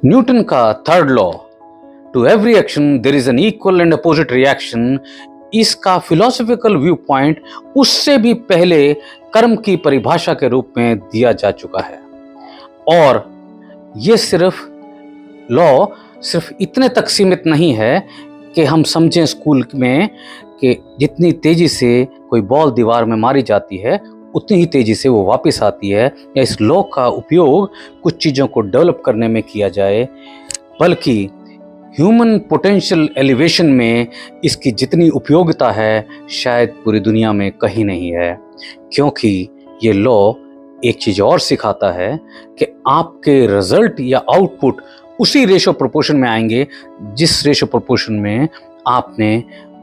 Newton का third law, to every action there is an equal and opposite reaction, इसका philosophical view point उससे भी पहले कर्म की परिभाषा के रूप में दिया जा चुका है। और ये लॉ सिर्फ इतने तक सीमित नहीं है कि हम समझें स्कूल में कि जितनी तेजी से कोई बॉल दीवार में मारी जाती है उतनी ही तेजी से वो वापस आती है, या इस लॉ का उपयोग कुछ चीज़ों को डेवलप करने में किया जाए, बल्कि ह्यूमन पोटेंशियल एलिवेशन में इसकी जितनी उपयोगिता है शायद पूरी दुनिया में कहीं नहीं है। क्योंकि ये लॉ एक चीज़ और सिखाता है कि आपके रिजल्ट या आउटपुट उसी रेशो प्रोपोर्शन में आएंगे जिस रेशो प्रोपोर्शन में आपने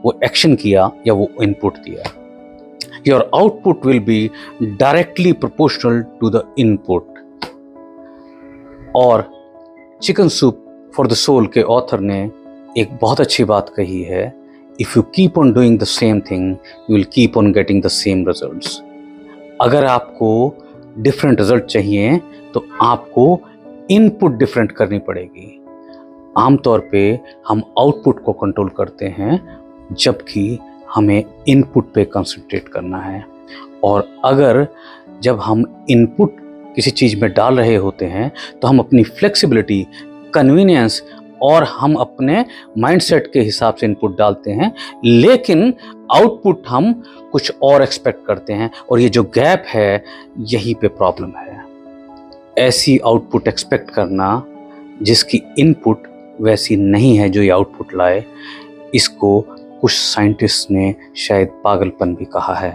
वो एक्शन किया या वो इनपुट दिया। Your output will be directly proportional to the input। और chicken soup for the soul के ऑथर ने एक बहुत अच्छी बात कही है, if you keep on doing the same thing you will keep on getting the same results. अगर आपको डिफरेंट रिजल्ट चाहिए तो आपको इनपुट डिफरेंट करनी पड़ेगी। आमतौर पे हम आउटपुट को कंट्रोल करते हैं जबकि हमें इनपुट पे कंसंट्रेट करना है। और अगर जब हम इनपुट किसी चीज़ में डाल रहे होते हैं तो हम अपनी फ्लेक्सिबिलिटी, कन्वीनियंस और हम अपने माइंडसेट के हिसाब से इनपुट डालते हैं, लेकिन आउटपुट हम कुछ और एक्सपेक्ट करते हैं। और ये जो गैप है यहीं पे प्रॉब्लम है। ऐसी आउटपुट एक्सपेक्ट करना जिसकी इनपुट वैसी नहीं है जो ये आउटपुट लाए, इसको कुछ साइंटिस्ट ने शायद पागलपन भी कहा है।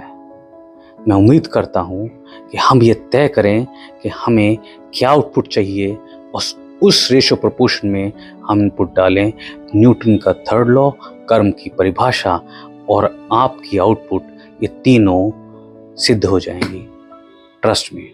मैं उम्मीद करता हूँ कि हम ये तय करें कि हमें क्या आउटपुट चाहिए और उस रेशो प्रोपोर्शन में हम इनपुट डालें। न्यूटन का थर्ड लॉ, कर्म की परिभाषा और आपकी आउटपुट, ये तीनों सिद्ध हो जाएंगी। Trust me.